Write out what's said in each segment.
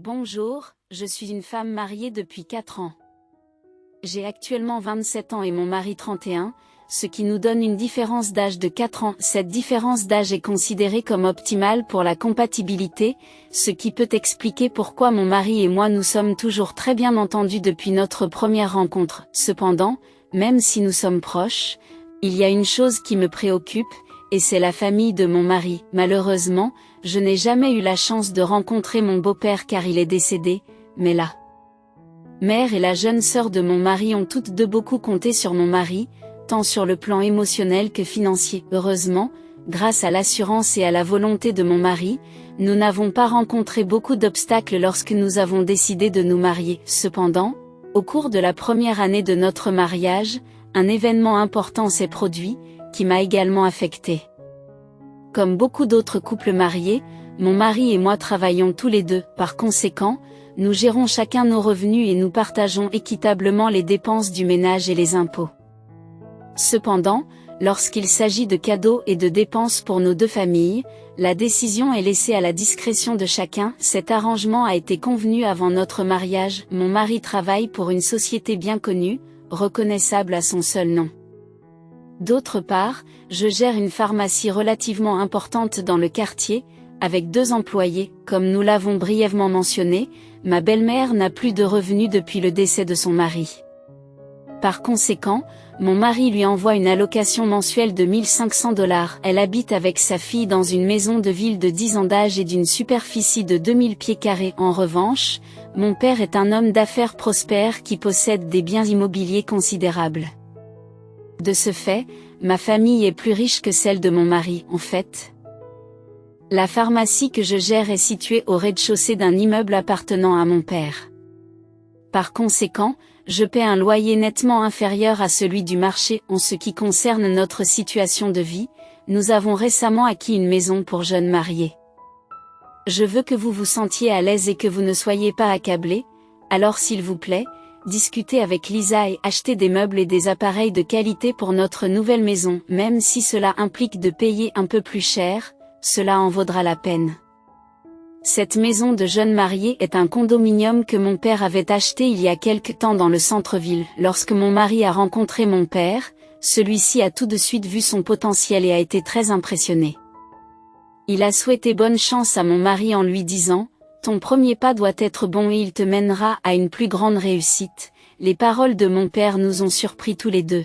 Bonjour, je suis une femme mariée depuis 4 ans. J'ai actuellement 27 ans et mon mari 31, ce qui nous donne une différence d'âge de 4 ans. Cette différence d'âge est considérée comme optimale pour la compatibilité, ce qui peut expliquer pourquoi mon mari et moi nous sommes toujours très bien entendus depuis notre première rencontre. Cependant, même si nous sommes proches, il y a une chose qui me préoccupe, et c'est la famille de mon mari. Malheureusement, je n'ai jamais eu la chance de rencontrer mon beau-père car il est décédé, mais la mère et la jeune sœur de mon mari ont toutes deux beaucoup compté sur mon mari, tant sur le plan émotionnel que financier. Heureusement, grâce à l'assurance et à la volonté de mon mari, nous n'avons pas rencontré beaucoup d'obstacles lorsque nous avons décidé de nous marier. Cependant, au cours de la première année de notre mariage, un événement important s'est produit, qui m'a également affectée. Comme beaucoup d'autres couples mariés, mon mari et moi travaillons tous les deux. Par conséquent, nous gérons chacun nos revenus et nous partageons équitablement les dépenses du ménage et les impôts. Cependant, lorsqu'il s'agit de cadeaux et de dépenses pour nos deux familles, la décision est laissée à la discrétion de chacun. Cet arrangement a été convenu avant notre mariage. Mon mari travaille pour une société bien connue, reconnaissable à son seul nom. D'autre part, je gère une pharmacie relativement importante dans le quartier, avec 2 employés. Comme nous l'avons brièvement mentionné, ma belle-mère n'a plus de revenus depuis le décès de son mari. Par conséquent, mon mari lui envoie une allocation mensuelle de 1 500 $. Elle habite avec sa fille dans une maison de ville de 10 ans d'âge et d'une superficie de 2000 pieds carrés. En revanche, mon père est un homme d'affaires prospère qui possède des biens immobiliers considérables. De ce fait, ma famille est plus riche que celle de mon mari. En fait, la pharmacie que je gère est située au rez-de-chaussée d'un immeuble appartenant à mon père. Par conséquent, je paie un loyer nettement inférieur à celui du marché. En ce qui concerne notre situation de vie, nous avons récemment acquis une maison pour jeunes mariés. Je veux que vous vous sentiez à l'aise et que vous ne soyez pas accablés, alors s'il vous plaît, discutez avec Lisa et achetez des meubles et des appareils de qualité pour notre nouvelle maison. Même si cela implique de payer un peu plus cher, cela en vaudra la peine. Cette maison de jeunes mariés est un condominium que mon père avait acheté il y a quelque temps dans le centre-ville. Lorsque mon mari a rencontré mon père, celui-ci a tout de suite vu son potentiel et a été très impressionné. Il a souhaité bonne chance à mon mari en lui disant: « Ton premier pas doit être bon et il te mènera à une plus grande réussite. » Les paroles de mon père nous ont surpris tous les deux.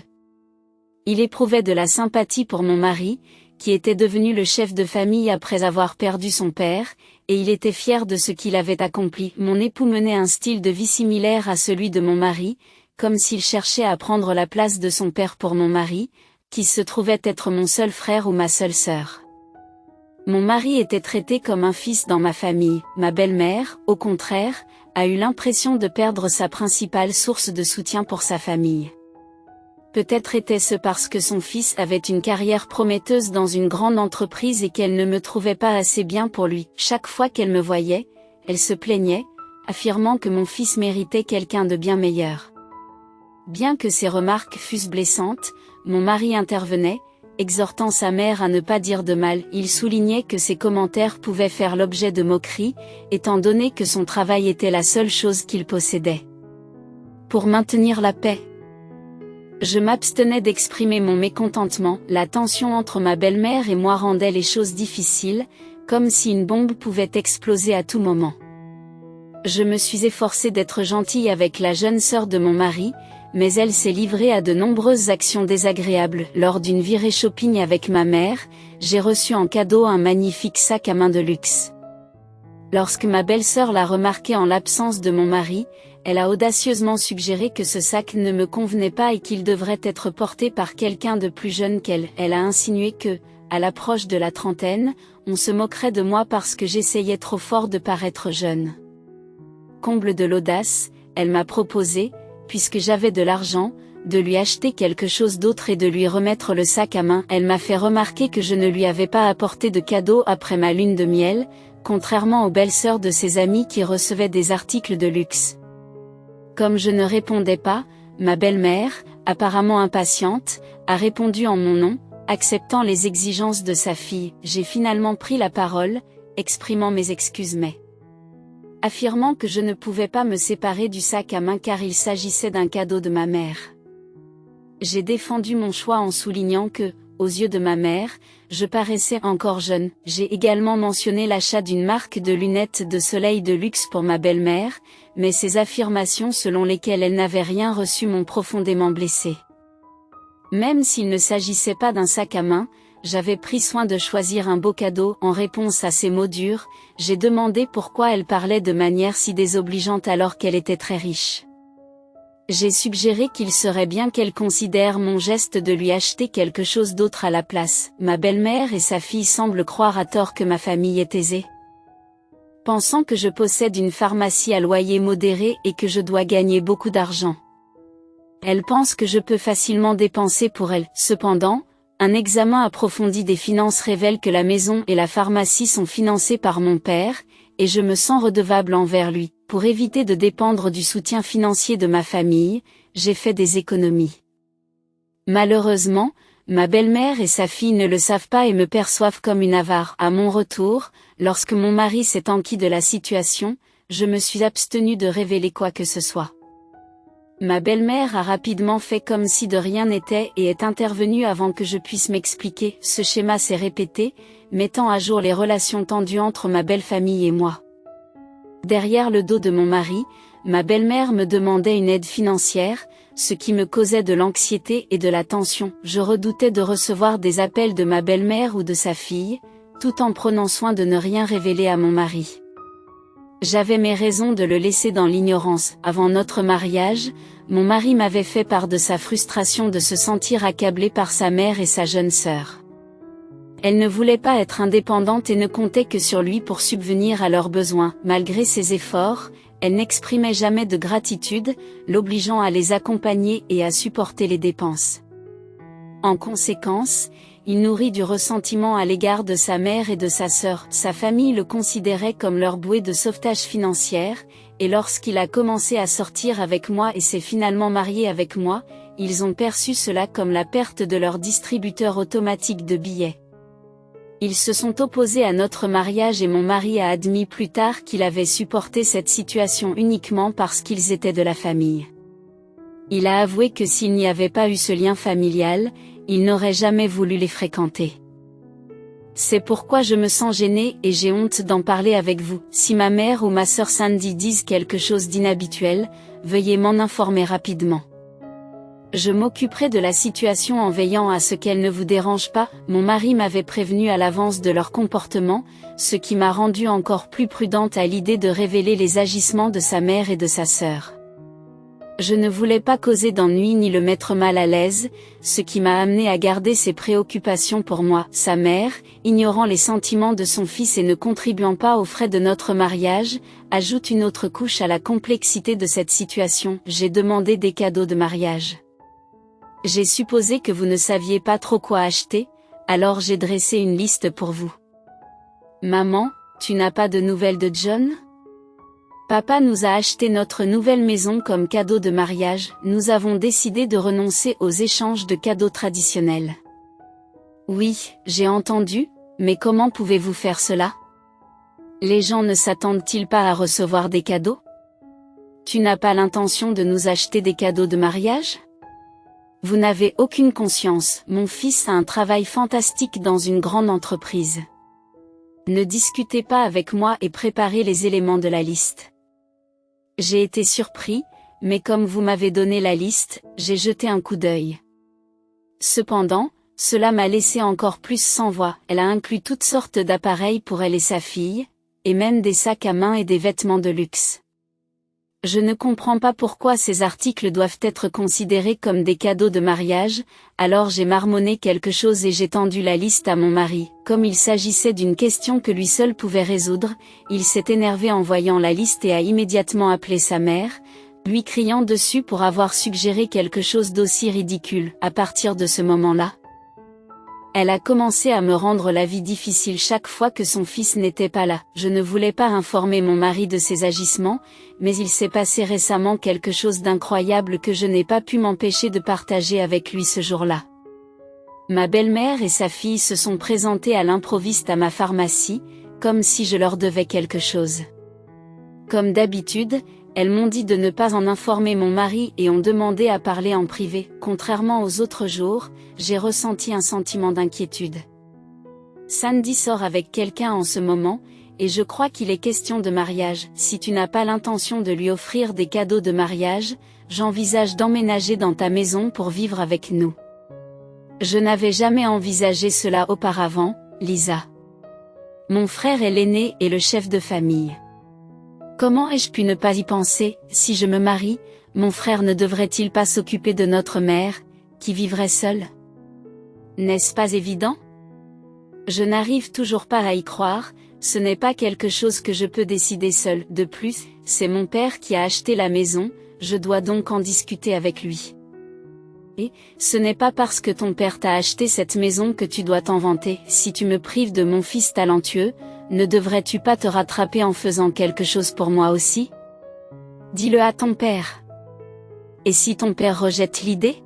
Il éprouvait de la sympathie pour mon mari, qui était devenu le chef de famille après avoir perdu son père, et il était fier de ce qu'il avait accompli. Mon époux menait un style de vie similaire à celui de mon mari, comme s'il cherchait à prendre la place de son père pour mon mari, qui se trouvait être mon seul frère ou ma seule sœur. Mon mari était traité comme un fils dans ma famille. Ma belle-mère, au contraire, a eu l'impression de perdre sa principale source de soutien pour sa famille. Peut-être était-ce parce que son fils avait une carrière prometteuse dans une grande entreprise et qu'elle ne me trouvait pas assez bien pour lui. Chaque fois qu'elle me voyait, elle se plaignait, affirmant que mon fils méritait quelqu'un de bien meilleur. Bien que ces remarques fussent blessantes, mon mari intervenait, exhortant sa mère à ne pas dire de mal. Il soulignait que ces commentaires pouvaient faire l'objet de moqueries, étant donné que son travail était la seule chose qu'il possédait. Pour maintenir la paix, je m'abstenais d'exprimer mon mécontentement. La tension entre ma belle-mère et moi rendait les choses difficiles, comme si une bombe pouvait exploser à tout moment. Je me suis efforcée d'être gentille avec la jeune sœur de mon mari, mais elle s'est livrée à de nombreuses actions désagréables. Lors d'une virée shopping avec ma mère, j'ai reçu en cadeau un magnifique sac à main de luxe. Lorsque ma belle-sœur l'a remarqué en l'absence de mon mari, elle a audacieusement suggéré que ce sac ne me convenait pas et qu'il devrait être porté par quelqu'un de plus jeune qu'elle. Elle a insinué que, à l'approche de la trentaine, on se moquerait de moi parce que j'essayais trop fort de paraître jeune. Comble de l'audace, elle m'a proposé, puisque j'avais de l'argent, de lui acheter quelque chose d'autre et de lui remettre le sac à main. Elle m'a fait remarquer que je ne lui avais pas apporté de cadeau après ma lune de miel, contrairement aux belles-sœurs de ses amies qui recevaient des articles de luxe. Comme je ne répondais pas, ma belle-mère, apparemment impatiente, a répondu en mon nom, acceptant les exigences de sa fille. J'ai finalement pris la parole, exprimant mes excuses mais affirmant que je ne pouvais pas me séparer du sac à main car il s'agissait d'un cadeau de ma mère. J'ai défendu mon choix en soulignant que, aux yeux de ma mère, je paraissais encore jeune. J'ai également mentionné l'achat d'une marque de lunettes de soleil de luxe pour ma belle-mère, mais ces affirmations selon lesquelles elle n'avait rien reçu m'ont profondément blessée. Même s'il ne s'agissait pas d'un sac à main, j'avais pris soin de choisir un beau cadeau. En réponse à ces mots durs, j'ai demandé pourquoi elle parlait de manière si désobligeante alors qu'elle était très riche. J'ai suggéré qu'il serait bien qu'elle considère mon geste de lui acheter quelque chose d'autre à la place. Ma belle-mère et sa fille semblent croire à tort que ma famille est aisée. Pensant que je possède une pharmacie à loyer modéré et que je dois gagner beaucoup d'argent. Elle pense que je peux facilement dépenser pour elle. Cependant, un examen approfondi des finances révèle que la maison et la pharmacie sont financées par mon père, et je me sens redevable envers lui. Pour éviter de dépendre du soutien financier de ma famille, j'ai fait des économies. Malheureusement, ma belle-mère et sa fille ne le savent pas et me perçoivent comme une avare. À mon retour, lorsque mon mari s'est enquis de la situation, je me suis abstenue de révéler quoi que ce soit. Ma belle-mère a rapidement fait comme si de rien n'était et est intervenue avant que je puisse m'expliquer. Ce schéma s'est répété, mettant à jour les relations tendues entre ma belle-famille et moi. Derrière le dos de mon mari, ma belle-mère me demandait une aide financière, ce qui me causait de l'anxiété et de la tension. Je redoutais de recevoir des appels de ma belle-mère ou de sa fille, tout en prenant soin de ne rien révéler à mon mari. J'avais mes raisons de le laisser dans l'ignorance. Avant notre mariage, mon mari m'avait fait part de sa frustration de se sentir accablé par sa mère et sa jeune sœur. Elle ne voulait pas être indépendante et ne comptait que sur lui pour subvenir à leurs besoins. Malgré ses efforts, elle n'exprimait jamais de gratitude, l'obligeant à les accompagner et à supporter les dépenses. En conséquence, il nourrit du ressentiment à l'égard de sa mère et de sa sœur. Sa famille le considérait comme leur bouée de sauvetage financière, et lorsqu'il a commencé à sortir avec moi et s'est finalement marié avec moi, ils ont perçu cela comme la perte de leur distributeur automatique de billets. Ils se sont opposés à notre mariage et mon mari a admis plus tard qu'il avait supporté cette situation uniquement parce qu'ils étaient de la famille. Il a avoué que s'il n'y avait pas eu ce lien familial, il n'aurait jamais voulu les fréquenter. C'est pourquoi je me sens gênée et j'ai honte d'en parler avec vous. Si ma mère ou ma sœur Sandy disent quelque chose d'inhabituel, veuillez m'en informer rapidement. Je m'occuperai de la situation en veillant à ce qu'elle ne vous dérange pas. Mon mari m'avait prévenu à l'avance de leur comportement, ce qui m'a rendue encore plus prudente à l'idée de révéler les agissements de sa mère et de sa sœur. Je ne voulais pas causer d'ennui ni le mettre mal à l'aise, ce qui m'a amené à garder ses préoccupations pour moi. Sa mère, ignorant les sentiments de son fils et ne contribuant pas aux frais de notre mariage, ajoute une autre couche à la complexité de cette situation. J'ai demandé des cadeaux de mariage. J'ai supposé que vous ne saviez pas trop quoi acheter, alors j'ai dressé une liste pour vous. Maman, tu n'as pas de nouvelles de John ? Papa nous a acheté notre nouvelle maison comme cadeau de mariage. Nous avons décidé de renoncer aux échanges de cadeaux traditionnels. Oui, j'ai entendu, mais comment pouvez-vous faire cela ? Les gens ne s'attendent-ils pas à recevoir des cadeaux ? Tu n'as pas l'intention de nous acheter des cadeaux de mariage ? Vous n'avez aucune conscience. Mon fils a un travail fantastique dans une grande entreprise. Ne discutez pas avec moi et préparez les éléments de la liste. J'ai été surpris, mais comme vous m'avez donné la liste, j'ai jeté un coup d'œil. Cependant, cela m'a laissé encore plus sans voix. Elle a inclus toutes sortes d'appareils pour elle et sa fille, et même des sacs à main et des vêtements de luxe. Je ne comprends pas pourquoi ces articles doivent être considérés comme des cadeaux de mariage, alors j'ai marmonné quelque chose et j'ai tendu la liste à mon mari. Comme il s'agissait d'une question que lui seul pouvait résoudre, il s'est énervé en voyant la liste et a immédiatement appelé sa mère, lui criant dessus pour avoir suggéré quelque chose d'aussi ridicule. À partir de ce moment-là, elle a commencé à me rendre la vie difficile chaque fois que son fils n'était pas là. Je ne voulais pas informer mon mari de ses agissements, mais il s'est passé récemment quelque chose d'incroyable que je n'ai pas pu m'empêcher de partager avec lui ce jour-là. Ma belle-mère et sa fille se sont présentées à l'improviste à ma pharmacie, comme si je leur devais quelque chose. Comme d'habitude, elles m'ont dit de ne pas en informer mon mari et ont demandé à parler en privé. Contrairement aux autres jours, j'ai ressenti un sentiment d'inquiétude. Sandy sort avec quelqu'un en ce moment, et je crois qu'il est question de mariage. Si tu n'as pas l'intention de lui offrir des cadeaux de mariage, j'envisage d'emménager dans ta maison pour vivre avec nous. Je n'avais jamais envisagé cela auparavant, Lisa. Mon frère est l'aîné et le chef de famille. Comment ai-je pu ne pas y penser? Si je me marie, mon frère ne devrait-il pas s'occuper de notre mère, qui vivrait seule? N'est-ce pas évident? Je n'arrive toujours pas à y croire, ce n'est pas quelque chose que je peux décider seule. De plus, c'est mon père qui a acheté la maison, je dois donc en discuter avec lui. Et, ce n'est pas parce que ton père t'a acheté cette maison que tu dois t'en vanter. Si tu me prives de mon fils talentueux, ne devrais-tu pas te rattraper en faisant quelque chose pour moi aussi? Dis-le à ton père. Et si ton père rejette l'idée?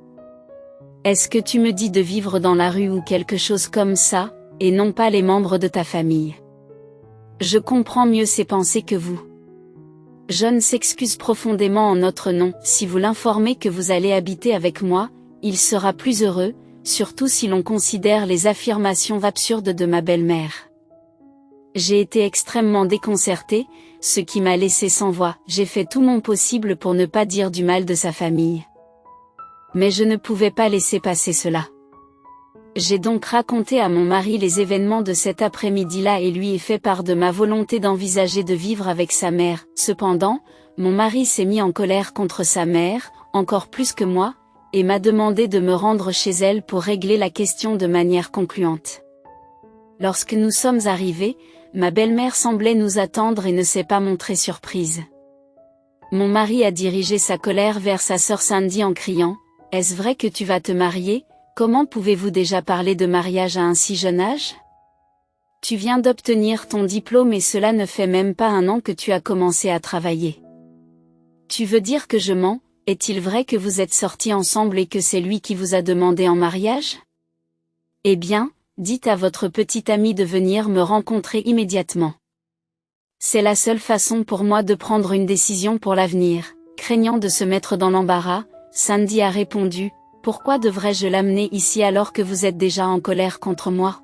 Est-ce que tu me dis de vivre dans la rue ou quelque chose comme ça, et non pas les membres de ta famille? Je comprends mieux ses pensées que vous. John s'excuse profondément en notre nom. Si vous l'informez que vous allez habiter avec moi, il sera plus heureux, surtout si l'on considère les affirmations absurdes de ma belle-mère. J'ai été extrêmement déconcertée, ce qui m'a laissé sans voix. J'ai fait tout mon possible pour ne pas dire du mal de sa famille. Mais je ne pouvais pas laisser passer cela. J'ai donc raconté à mon mari les événements de cet après-midi-là et lui ai fait part de ma volonté d'envisager de vivre avec sa mère. Cependant, mon mari s'est mis en colère contre sa mère, encore plus que moi, et m'a demandé de me rendre chez elle pour régler la question de manière concluante. Lorsque nous sommes arrivés, ma belle-mère semblait nous attendre et ne s'est pas montrée surprise. Mon mari a dirigé sa colère vers sa sœur Sandy en criant « Est-ce vrai que tu vas te marier ? Comment pouvez-vous déjà parler de mariage à un si jeune âge? Tu viens d'obtenir ton diplôme et cela ne fait même pas 1 an que tu as commencé à travailler. Tu veux dire que je mens? Est-il vrai que vous êtes sortis ensemble et que c'est lui qui vous a demandé en mariage? Eh bien, dites à votre petite amie de venir me rencontrer immédiatement. C'est la seule façon pour moi de prendre une décision pour l'avenir. » Craignant de se mettre dans l'embarras, Sandy a répondu « Pourquoi devrais-je l'amener ici alors que vous êtes déjà en colère contre moi?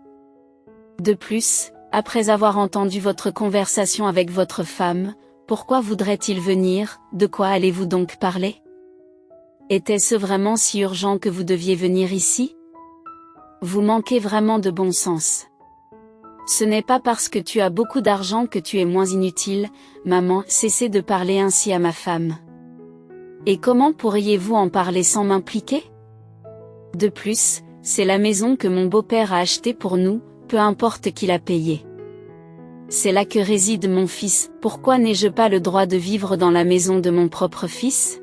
De plus, après avoir entendu votre conversation avec votre femme, pourquoi voudrait-il venir? De quoi allez-vous donc parler? Était-ce vraiment si urgent que vous deviez venir ici? Vous manquez vraiment de bon sens. Ce n'est pas parce que tu as beaucoup d'argent que tu es moins inutile, maman, cessez de parler ainsi à ma femme. Et comment pourriez-vous en parler sans m'impliquer? De plus, c'est la maison que mon beau-père a achetée pour nous, peu importe qui l'a payée. C'est là que réside mon fils, pourquoi n'ai-je pas le droit de vivre dans la maison de mon propre fils?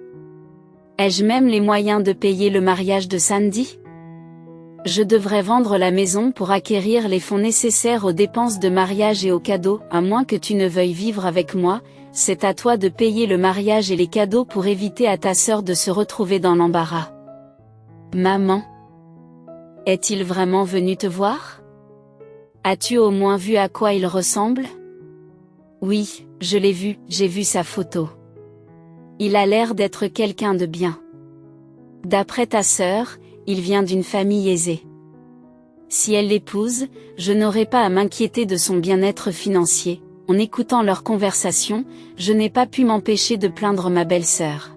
Ai-je même les moyens de payer le mariage de Sandy? Je devrais vendre la maison pour acquérir les fonds nécessaires aux dépenses de mariage et aux cadeaux, à moins que tu ne veuilles vivre avec moi, c'est à toi de payer le mariage et les cadeaux pour éviter à ta sœur de se retrouver dans l'embarras. Maman. Est-il vraiment venu te voir? As-tu au moins vu à quoi il ressemble? Oui, je l'ai vu, j'ai vu sa photo. Il a l'air d'être quelqu'un de bien. D'après ta sœur, il vient d'une famille aisée. Si elle l'épouse, je n'aurai pas à m'inquiéter de son bien-être financier. En écoutant leur conversation, je n'ai pas pu m'empêcher de plaindre ma belle-sœur.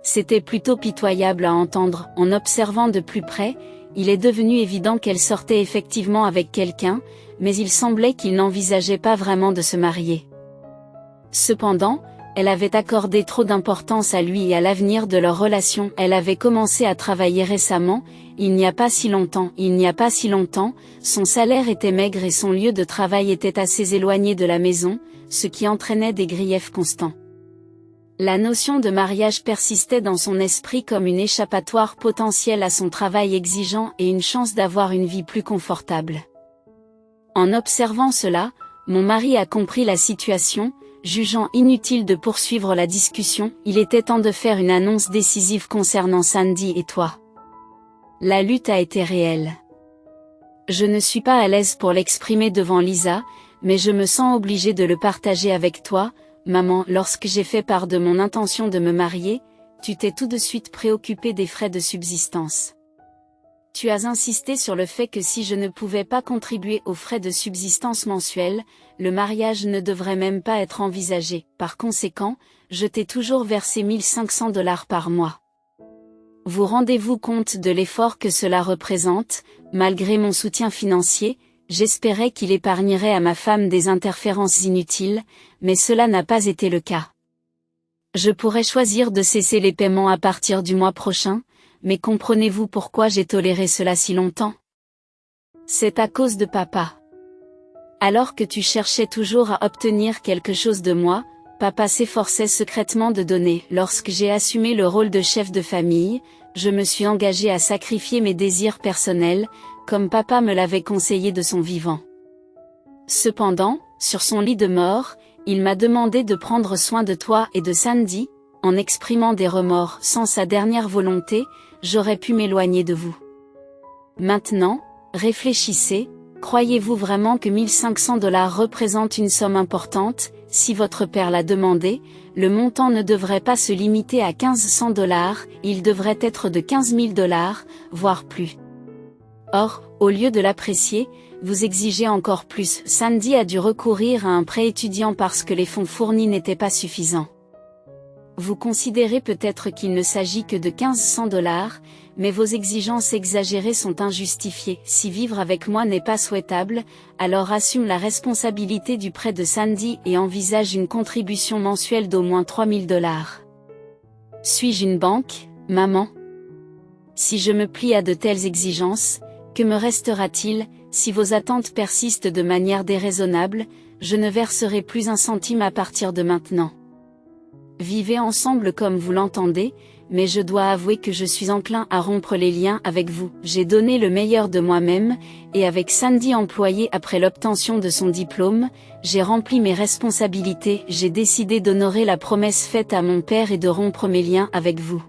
C'était plutôt pitoyable à entendre. En observant de plus près, il est devenu évident qu'elle sortait effectivement avec quelqu'un, mais il semblait qu'il n'envisageait pas vraiment de se marier. Cependant, elle avait accordé trop d'importance à lui et à l'avenir de leur relation. Elle avait commencé à travailler récemment, il n'y a pas si longtemps. Son salaire était maigre et son lieu de travail était assez éloigné de la maison, ce qui entraînait des griefs constants. La notion de mariage persistait dans son esprit comme une échappatoire potentielle à son travail exigeant et une chance d'avoir une vie plus confortable. En observant cela, mon mari a compris la situation. Jugeant inutile de poursuivre la discussion, il était temps de faire une annonce décisive concernant Sandy et toi. La lutte a été réelle. Je ne suis pas à l'aise pour l'exprimer devant Lisa, mais je me sens obligée de le partager avec toi, maman, lorsque j'ai fait part de mon intention de me marier, tu t'es tout de suite préoccupée des frais de subsistance. Tu as insisté sur le fait que si je ne pouvais pas contribuer aux frais de subsistance mensuels, le mariage ne devrait même pas être envisagé. Par conséquent, je t'ai toujours versé 1500 $ par mois. Vous rendez-vous compte de l'effort que cela représente? Malgré mon soutien financier, j'espérais qu'il épargnerait à ma femme des interférences inutiles, mais cela n'a pas été le cas. Je pourrais choisir de cesser les paiements à partir du mois prochain, mais comprenez-vous pourquoi j'ai toléré cela si longtemps? C'est à cause de papa. Alors que tu cherchais toujours à obtenir quelque chose de moi, papa s'efforçait secrètement de donner. Lorsque j'ai assumé le rôle de chef de famille, je me suis engagée à sacrifier mes désirs personnels, comme papa me l'avait conseillé de son vivant. Cependant, sur son lit de mort, il m'a demandé de prendre soin de toi et de Sandy. En exprimant des remords sans sa dernière volonté, j'aurais pu m'éloigner de vous. Maintenant, réfléchissez, croyez-vous vraiment que 1500 $ représente une somme importante? Si votre père l'a demandé, le montant ne devrait pas se limiter à 1500 $, il devrait être de 15 000 $, voire plus. Or, au lieu de l'apprécier, vous exigez encore plus. Sandy a dû recourir à un prêt étudiant parce que les fonds fournis n'étaient pas suffisants. Vous considérez peut-être qu'il ne s'agit que de 1500 $, mais vos exigences exagérées sont injustifiées. Si vivre avec moi n'est pas souhaitable, alors assume la responsabilité du prêt de Sandy et envisage une contribution mensuelle d'au moins 3000 $. Suis-je une banque, maman? Si je me plie à de telles exigences, que me restera-t-il? Si vos attentes persistent de manière déraisonnable, je ne verserai plus un centime à partir de maintenant. Vivez ensemble comme vous l'entendez, mais je dois avouer que je suis enclin à rompre les liens avec vous. J'ai donné le meilleur de moi-même, et avec Sandy employée après l'obtention de son diplôme, j'ai rempli mes responsabilités. J'ai décidé d'honorer la promesse faite à mon père et de rompre mes liens avec vous.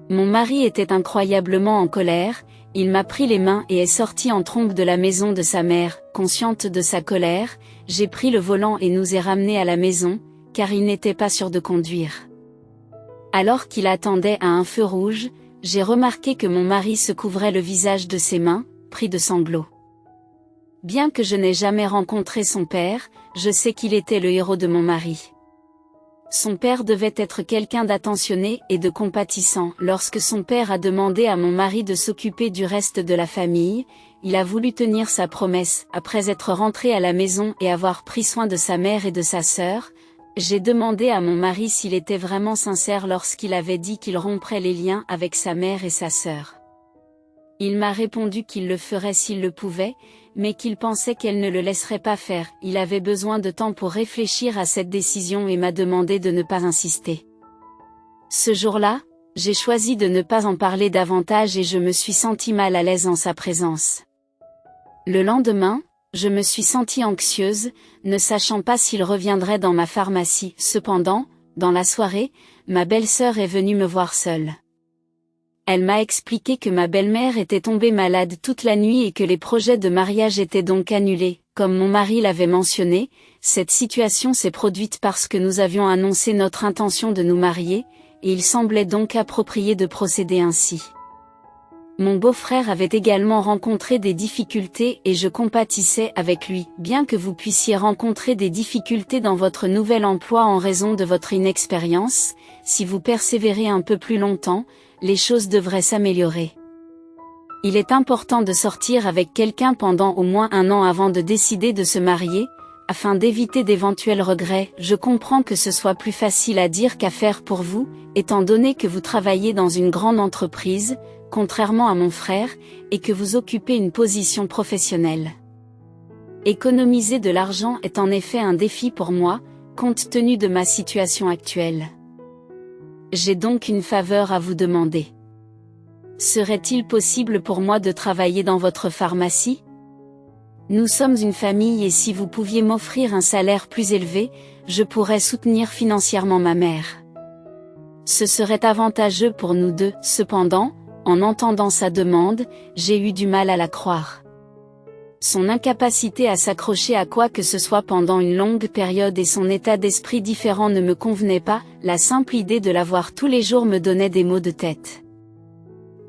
Mon mari était incroyablement en colère, il m'a pris les mains et est sorti en trombe de la maison de sa mère. Consciente de sa colère, j'ai pris le volant et nous ai ramenés à la maison, car il n'était pas sûr de conduire. Alors qu'il attendait à un feu rouge, j'ai remarqué que mon mari se couvrait le visage de ses mains, pris de sanglots. Bien que je n'ai jamais rencontré son père, je sais qu'il était le héros de mon mari. Son père devait être quelqu'un d'attentionné et de compatissant. Lorsque son père a demandé à mon mari de s'occuper du reste de la famille, il a voulu tenir sa promesse. Après être rentré à la maison et avoir pris soin de sa mère et de sa sœur, j'ai demandé à mon mari s'il était vraiment sincère lorsqu'il avait dit qu'il romprait les liens avec sa mère et sa sœur. Il m'a répondu qu'il le ferait s'il le pouvait, mais qu'il pensait qu'elle ne le laisserait pas faire. Il avait besoin de temps pour réfléchir à cette décision et m'a demandé de ne pas insister. Ce jour-là, j'ai choisi de ne pas en parler davantage et je me suis sentie mal à l'aise en sa présence. Le lendemain, je me suis sentie anxieuse, ne sachant pas s'il reviendrait dans ma pharmacie. Cependant, dans la soirée, ma belle-sœur est venue me voir seule. Elle m'a expliqué que ma belle-mère était tombée malade toute la nuit et que les projets de mariage étaient donc annulés. Comme mon mari l'avait mentionné, cette situation s'est produite parce que nous avions annoncé notre intention de nous marier, et il semblait donc approprié de procéder ainsi. Mon beau-frère avait également rencontré des difficultés et je compatissais avec lui. Bien que vous puissiez rencontrer des difficultés dans votre nouvel emploi en raison de votre inexpérience, si vous persévérez un peu plus longtemps, les choses devraient s'améliorer. Il est important de sortir avec quelqu'un pendant au moins 1 an avant de décider de se marier, afin d'éviter d'éventuels regrets. Je comprends que ce soit plus facile à dire qu'à faire pour vous, étant donné que vous travaillez dans une grande entreprise, contrairement à mon frère, et que vous occupez une position professionnelle. Économiser de l'argent est en effet un défi pour moi, compte tenu de ma situation actuelle. J'ai donc une faveur à vous demander. Serait-il possible pour moi de travailler dans votre pharmacie? Nous sommes une famille et si vous pouviez m'offrir un salaire plus élevé, je pourrais soutenir financièrement ma mère. Ce serait avantageux pour nous deux. Cependant, en entendant sa demande, j'ai eu du mal à la croire. Son incapacité à s'accrocher à quoi que ce soit pendant une longue période et son état d'esprit différent ne me convenaient pas, la simple idée de la voir tous les jours me donnait des maux de tête.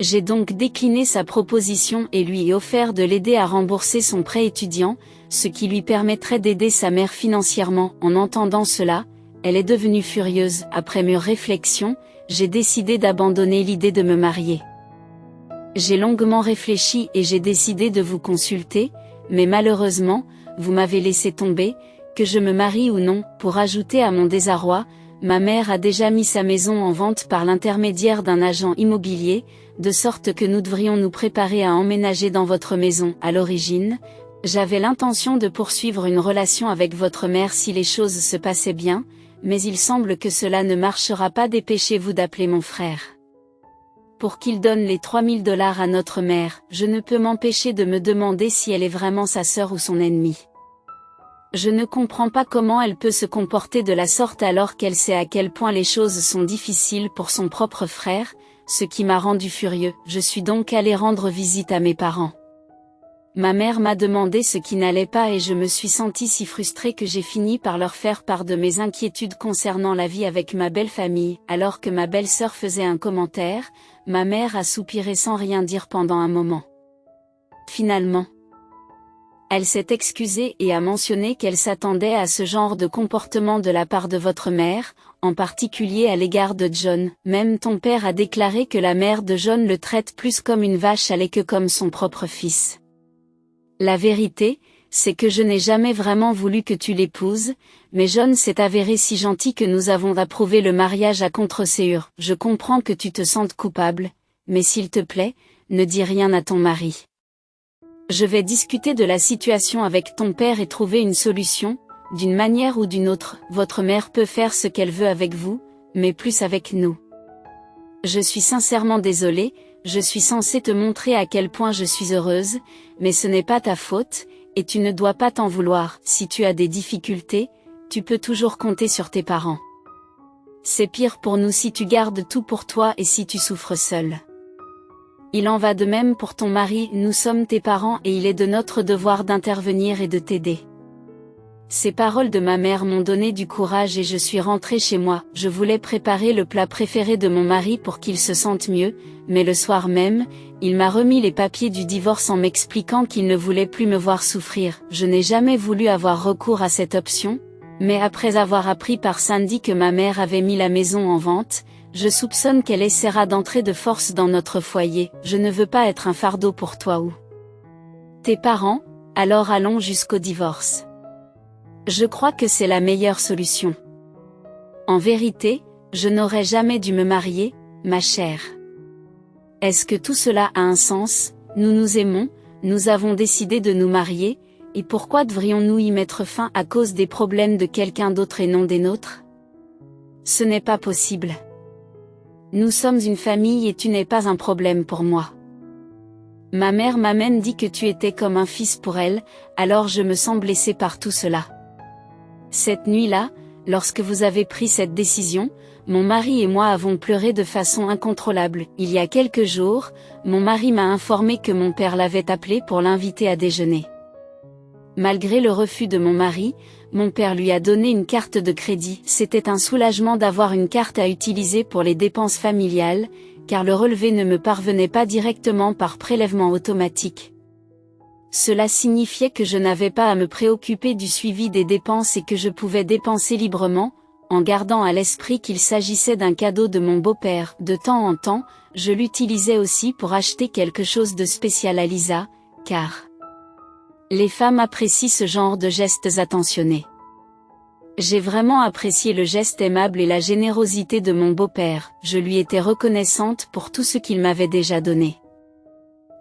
J'ai donc décliné sa proposition et lui ai offert de l'aider à rembourser son prêt étudiant, ce qui lui permettrait d'aider sa mère financièrement. En entendant cela, elle est devenue furieuse. Après mûre réflexion, j'ai décidé d'abandonner l'idée de me marier. J'ai longuement réfléchi et j'ai décidé de vous consulter, mais malheureusement, vous m'avez laissé tomber, que je me marie ou non. Pour ajouter à mon désarroi, ma mère a déjà mis sa maison en vente par l'intermédiaire d'un agent immobilier, de sorte que nous devrions nous préparer à emménager dans votre maison. À l'origine, j'avais l'intention de poursuivre une relation avec votre mère si les choses se passaient bien, mais il semble que cela ne marchera pas. Dépêchez-vous d'appeler mon frère pour qu'il donne les 3000 $ à notre mère. Je ne peux m'empêcher de me demander si elle est vraiment sa sœur ou son ennemie. Je ne comprends pas comment elle peut se comporter de la sorte alors qu'elle sait à quel point les choses sont difficiles pour son propre frère, ce qui m'a rendu furieux. Je suis donc allé rendre visite à mes parents. Ma mère m'a demandé ce qui n'allait pas et je me suis sentie si frustrée que j'ai fini par leur faire part de mes inquiétudes concernant la vie avec ma belle famille. Alors que ma belle-sœur faisait un commentaire, ma mère a soupiré sans rien dire pendant un moment. Finalement, elle s'est excusée et a mentionné qu'elle s'attendait à ce genre de comportement de la part de votre mère, en particulier à l'égard de John. Même ton père a déclaré que la mère de John le traite plus comme une vache à lait que comme son propre fils. La vérité, c'est que je n'ai jamais vraiment voulu que tu l'épouses, mais John s'est avéré si gentil que nous avons approuvé le mariage à contre-séance. Je comprends que tu te sentes coupable, mais s'il te plaît, ne dis rien à ton mari. Je vais discuter de la situation avec ton père et trouver une solution, d'une manière ou d'une autre. Votre mère peut faire ce qu'elle veut avec vous, mais plus avec nous. Je suis sincèrement désolée, je suis censée te montrer à quel point je suis heureuse, mais ce n'est pas ta faute, et tu ne dois pas t'en vouloir. Si tu as des difficultés, tu peux toujours compter sur tes parents. C'est pire pour nous si tu gardes tout pour toi et si tu souffres seul. Il en va de même pour ton mari, nous sommes tes parents et il est de notre devoir d'intervenir et de t'aider. Ces paroles de ma mère m'ont donné du courage et je suis rentrée chez moi. Je voulais préparer le plat préféré de mon mari pour qu'il se sente mieux, mais le soir même, il m'a remis les papiers du divorce en m'expliquant qu'il ne voulait plus me voir souffrir. Je n'ai jamais voulu avoir recours à cette option, mais après avoir appris par Sandy que ma mère avait mis la maison en vente, je soupçonne qu'elle essaiera d'entrer de force dans notre foyer. Je ne veux pas être un fardeau pour toi ou tes parents, alors allons jusqu'au divorce. Je crois que c'est la meilleure solution. En vérité, je n'aurais jamais dû me marier, ma chère. Est-ce que tout cela a un sens? Nous nous aimons, nous avons décidé de nous marier, et pourquoi devrions-nous y mettre fin à cause des problèmes de quelqu'un d'autre et non des nôtres? Ce n'est pas possible. Nous sommes une famille et tu n'es pas un problème pour moi. Ma mère m'a même dit que tu étais comme un fils pour elle, alors je me sens blessée par tout cela. Cette nuit-là, lorsque vous avez pris cette décision, mon mari et moi avons pleuré de façon incontrôlable. Il y a quelques jours, mon mari m'a informé que mon père l'avait appelé pour l'inviter à déjeuner. Malgré le refus de mon mari, mon père lui a donné une carte de crédit. C'était un soulagement d'avoir une carte à utiliser pour les dépenses familiales, car le relevé ne me parvenait pas directement par prélèvement automatique. Cela signifiait que je n'avais pas à me préoccuper du suivi des dépenses et que je pouvais dépenser librement, en gardant à l'esprit qu'il s'agissait d'un cadeau de mon beau-père. De temps en temps, je l'utilisais aussi pour acheter quelque chose de spécial à Lisa, car les femmes apprécient ce genre de gestes attentionnés. J'ai vraiment apprécié le geste aimable et la générosité de mon beau-père. Je lui étais reconnaissante pour tout ce qu'il m'avait déjà donné.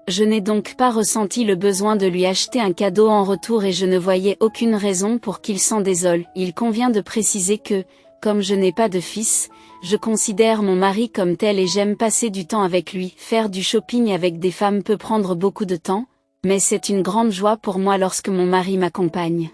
Je n'ai donc pas ressenti le besoin de lui acheter un cadeau en retour et je ne voyais aucune raison pour qu'il s'en désole. Il convient de préciser que, comme je n'ai pas de fils, je considère mon mari comme tel et j'aime passer du temps avec lui. Faire du shopping avec des femmes peut prendre beaucoup de temps, mais c'est une grande joie pour moi lorsque mon mari m'accompagne.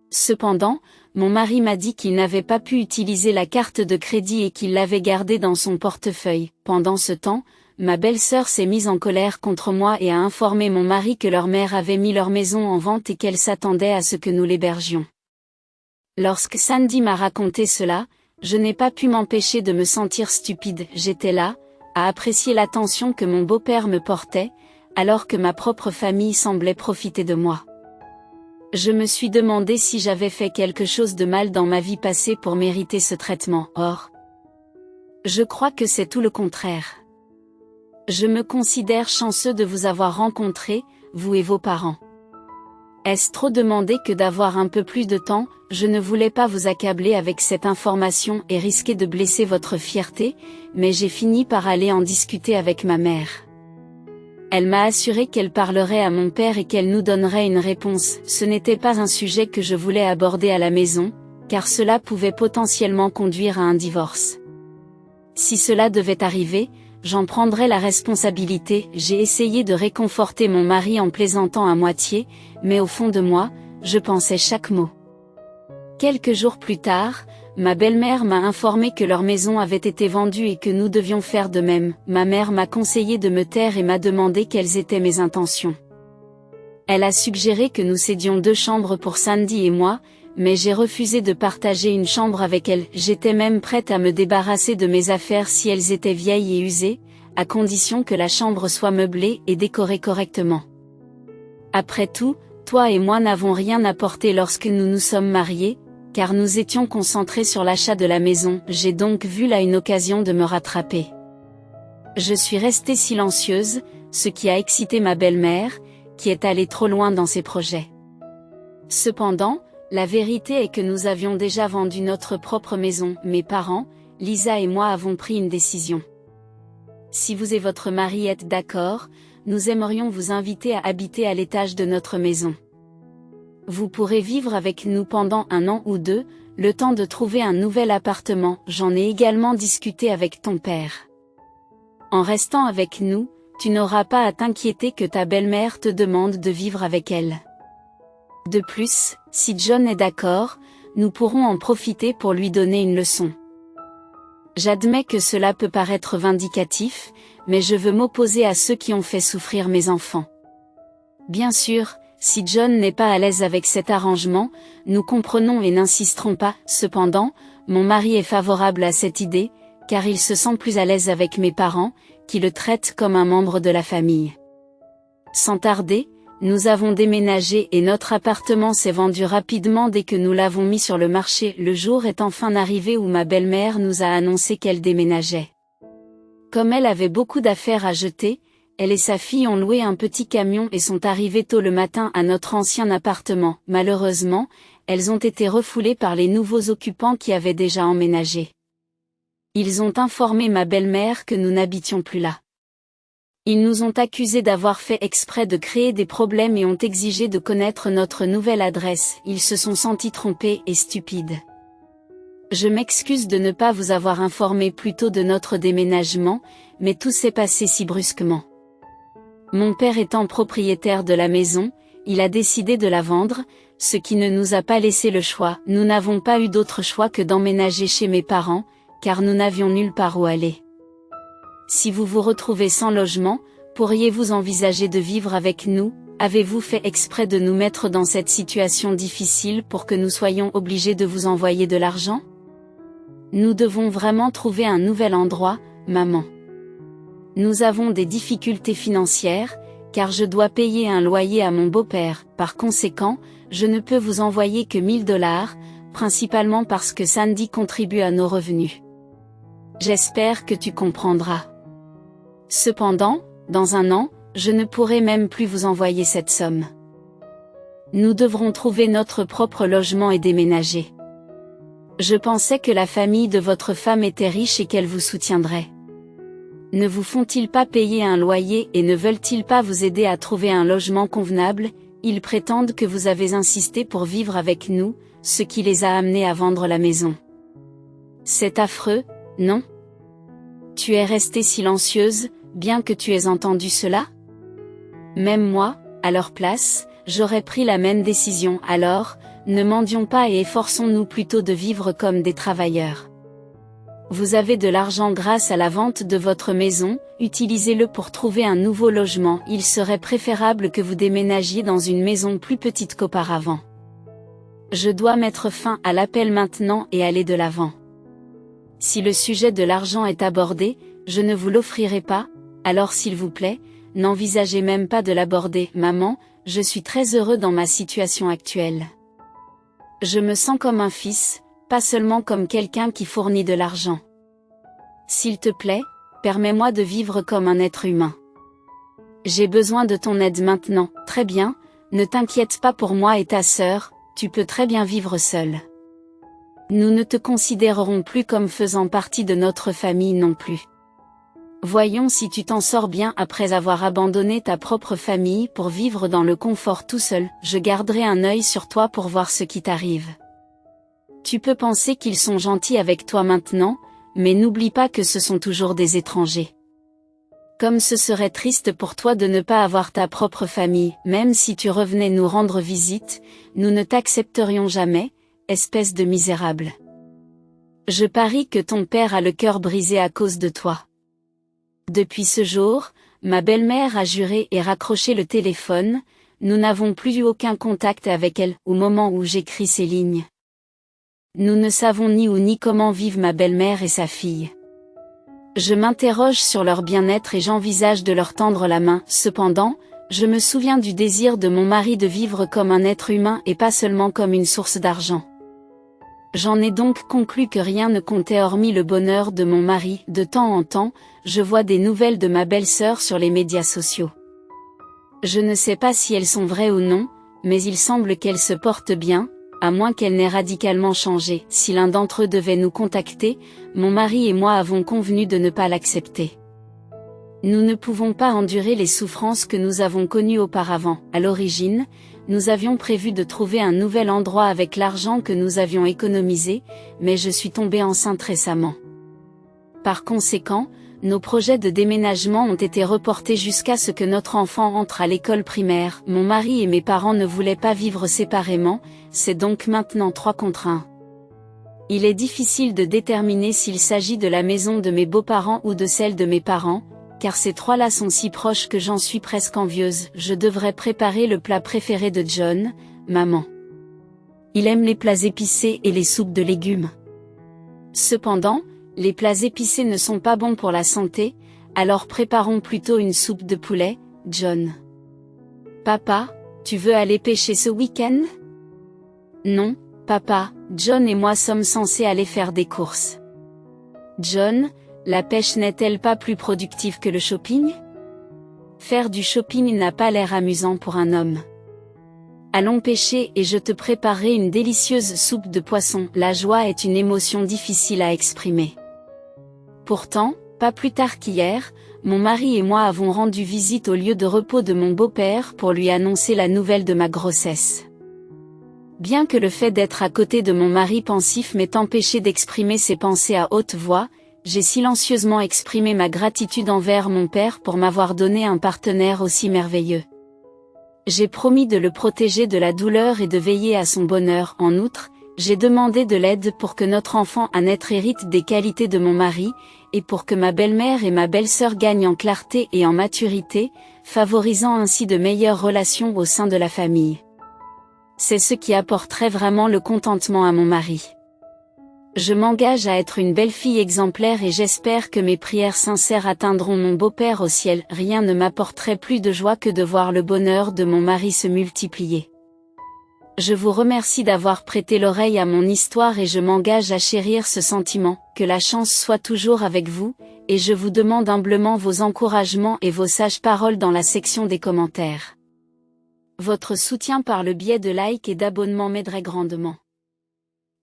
Cependant, mon mari m'a dit qu'il n'avait pas pu utiliser la carte de crédit et qu'il l'avait gardée dans son portefeuille. Pendant ce temps, ma belle-sœur s'est mise en colère contre moi et a informé mon mari que leur mère avait mis leur maison en vente et qu'elle s'attendait à ce que nous l'hébergions. Lorsque Sandy m'a raconté cela, je n'ai pas pu m'empêcher de me sentir stupide. J'étais là, à apprécier l'attention que mon beau-père me portait, alors que ma propre famille semblait profiter de moi. Je me suis demandé si j'avais fait quelque chose de mal dans ma vie passée pour mériter ce traitement. Or, je crois que c'est tout le contraire. Je me considère chanceux de vous avoir rencontré, vous et vos parents. Est-ce trop demandé que d'avoir un peu plus de temps? Je ne voulais pas vous accabler avec cette information et risquer de blesser votre fierté, mais j'ai fini par aller en discuter avec ma mère. Elle m'a assuré qu'elle parlerait à mon père et qu'elle nous donnerait une réponse. Ce n'était pas un sujet que je voulais aborder à la maison, car cela pouvait potentiellement conduire à un divorce. Si cela devait arriver, j'en prendrais la responsabilité. J'ai essayé de réconforter mon mari en plaisantant à moitié, mais au fond de moi, je pensais chaque mot. Quelques jours plus tard, ma belle-mère m'a informé que leur maison avait été vendue et que nous devions faire de même. Ma mère m'a conseillé de me taire et m'a demandé quelles étaient mes intentions. Elle a suggéré que nous cédions 2 chambres pour Sandy et moi, mais j'ai refusé de partager une chambre avec elle. J'étais même prête à me débarrasser de mes affaires si elles étaient vieilles et usées, à condition que la chambre soit meublée et décorée correctement. Après tout, toi et moi n'avons rien apporté lorsque nous nous sommes mariés, car nous étions concentrés sur l'achat de la maison. J'ai donc vu là une occasion de me rattraper. Je suis restée silencieuse, ce qui a excité ma belle-mère, qui est allée trop loin dans ses projets. Cependant, la vérité est que nous avions déjà vendu notre propre maison. Mes parents, Lisa et moi avons pris une décision. Si vous et votre mari êtes d'accord, nous aimerions vous inviter à habiter à l'étage de notre maison. Vous pourrez vivre avec nous pendant 1 an ou 2, le temps de trouver un nouvel appartement. J'en ai également discuté avec ton père. En restant avec nous, tu n'auras pas à t'inquiéter que ta belle-mère te demande de vivre avec elle. De plus, si John est d'accord, nous pourrons en profiter pour lui donner une leçon. J'admets que cela peut paraître vindicatif, mais je veux m'opposer à ceux qui ont fait souffrir mes enfants. Bien sûr, si John n'est pas à l'aise avec cet arrangement, nous comprenons et n'insisterons pas. Cependant, mon mari est favorable à cette idée, car il se sent plus à l'aise avec mes parents, qui le traitent comme un membre de la famille. Sans tarder, nous avons déménagé et notre appartement s'est vendu rapidement dès que nous l'avons mis sur le marché. Le jour est enfin arrivé où ma belle-mère nous a annoncé qu'elle déménageait. Comme elle avait beaucoup d'affaires à jeter, elle et sa fille ont loué un petit camion et sont arrivées tôt le matin à notre ancien appartement. Malheureusement, elles ont été refoulées par les nouveaux occupants qui avaient déjà emménagé. Ils ont informé ma belle-mère que nous n'habitions plus là. Ils nous ont accusés d'avoir fait exprès de créer des problèmes et ont exigé de connaître notre nouvelle adresse. Ils se sont sentis trompés et stupides. Je m'excuse de ne pas vous avoir informé plus tôt de notre déménagement, mais tout s'est passé si brusquement. Mon père étant propriétaire de la maison, il a décidé de la vendre, ce qui ne nous a pas laissé le choix. Nous n'avons pas eu d'autre choix que d'emménager chez mes parents, car nous n'avions nulle part où aller. Si vous vous retrouvez sans logement, pourriez-vous envisager de vivre avec nous? Avez-vous fait exprès de nous mettre dans cette situation difficile pour que nous soyons obligés de vous envoyer de l'argent? Nous devons vraiment trouver un nouvel endroit, maman. Nous avons des difficultés financières, car je dois payer un loyer à mon beau-père. Par conséquent, je ne peux vous envoyer que 1 000 $, principalement parce que Sandy contribue à nos revenus. J'espère que tu comprendras. Cependant, dans 1 an, je ne pourrai même plus vous envoyer cette somme. Nous devrons trouver notre propre logement et déménager. Je pensais que la famille de votre femme était riche et qu'elle vous soutiendrait. Ne vous font-ils pas payer un loyer et ne veulent-ils pas vous aider à trouver un logement convenable? Ils prétendent que vous avez insisté pour vivre avec nous, ce qui les a amenés à vendre la maison. C'est affreux, non? Tu es restée silencieuse, bien que tu aies entendu cela? Même moi, à leur place, j'aurais pris la même décision. Alors, ne mendions pas et efforçons-nous plutôt de vivre comme des travailleurs. Vous avez de l'argent grâce à la vente de votre maison, utilisez-le pour trouver un nouveau logement. Il serait préférable que vous déménagiez dans une maison plus petite qu'auparavant. Je dois mettre fin à l'appel maintenant et aller de l'avant. Si le sujet de l'argent est abordé, je ne vous l'offrirai pas, alors s'il vous plaît, n'envisagez même pas de l'aborder. Maman, je suis très heureux dans ma situation actuelle. Je me sens comme un fils, pas seulement comme quelqu'un qui fournit de l'argent. S'il te plaît, permets-moi de vivre comme un être humain. J'ai besoin de ton aide maintenant. Très bien, ne t'inquiète pas pour moi et ta sœur, tu peux très bien vivre seule. Nous ne te considérerons plus comme faisant partie de notre famille non plus. Voyons si tu t'en sors bien après avoir abandonné ta propre famille pour vivre dans le confort tout seul. Je garderai un œil sur toi pour voir ce qui t'arrive. Tu peux penser qu'ils sont gentils avec toi maintenant, mais n'oublie pas que ce sont toujours des étrangers. Comme ce serait triste pour toi de ne pas avoir ta propre famille, même si tu revenais nous rendre visite, nous ne t'accepterions jamais, espèce de misérable. Je parie que ton père a le cœur brisé à cause de toi. Depuis ce jour, ma belle-mère a juré et raccroché le téléphone, nous n'avons plus eu aucun contact avec elle au moment où j'écris ces lignes. Nous ne savons ni où ni comment vivent ma belle-mère et sa fille. Je m'interroge sur leur bien-être et j'envisage de leur tendre la main. Cependant, je me souviens du désir de mon mari de vivre comme un être humain et pas seulement comme une source d'argent. J'en ai donc conclu que rien ne comptait hormis le bonheur de mon mari. De temps en temps, je vois des nouvelles de ma belle-sœur sur les médias sociaux. Je ne sais pas si elles sont vraies ou non, mais il semble qu'elle se porte bien, à moins qu'elle n'ait radicalement changé. Si l'un d'entre eux devait nous contacter, mon mari et moi avons convenu de ne pas l'accepter. Nous ne pouvons pas endurer les souffrances que nous avons connues auparavant. À l'origine, nous avions prévu de trouver un nouvel endroit avec l'argent que nous avions économisé, mais je suis tombée enceinte récemment. Par conséquent, nos projets de déménagement ont été reportés jusqu'à ce que notre enfant entre à l'école primaire. Mon mari et mes parents ne voulaient pas vivre séparément, c'est donc maintenant 3 contre 1. Il est difficile de déterminer s'il s'agit de la maison de mes beaux-parents ou de celle de mes parents, car ces 3-là sont si proches que j'en suis presque envieuse. Je devrais préparer le plat préféré de John, maman. Il aime les plats épicés et les soupes de légumes. Cependant, les plats épicés ne sont pas bons pour la santé, alors préparons plutôt une soupe de poulet, John. Papa, tu veux aller pêcher ce week-end? Non, papa, John et moi sommes censés aller faire des courses. John, la pêche n'est-elle pas plus productive que le shopping? Faire du shopping n'a pas l'air amusant pour un homme. Allons pêcher et je te préparerai une délicieuse soupe de poisson. La joie est une émotion difficile à exprimer. Pourtant, pas plus tard qu'hier, mon mari et moi avons rendu visite au lieu de repos de mon beau-père pour lui annoncer la nouvelle de ma grossesse. Bien que le fait d'être à côté de mon mari pensif m'ait empêché d'exprimer ses pensées à haute voix, j'ai silencieusement exprimé ma gratitude envers mon père pour m'avoir donné un partenaire aussi merveilleux. J'ai promis de le protéger de la douleur et de veiller à son bonheur. En outre, j'ai demandé de l'aide pour que notre enfant à naître hérite des qualités de mon mari, et pour que ma belle-mère et ma belle-sœur gagnent en clarté et en maturité, favorisant ainsi de meilleures relations au sein de la famille. C'est ce qui apporterait vraiment le contentement à mon mari. Je m'engage à être une belle fille exemplaire et j'espère que mes prières sincères atteindront mon beau-père au ciel. Rien ne m'apporterait plus de joie que de voir le bonheur de mon mari se multiplier. Je vous remercie d'avoir prêté l'oreille à mon histoire et je m'engage à chérir ce sentiment. Que la chance soit toujours avec vous, et je vous demande humblement vos encouragements et vos sages paroles dans la section des commentaires. Votre soutien par le biais de likes et d'abonnements m'aiderait grandement.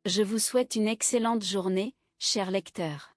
Je vous souhaite une excellente journée, chers lecteurs.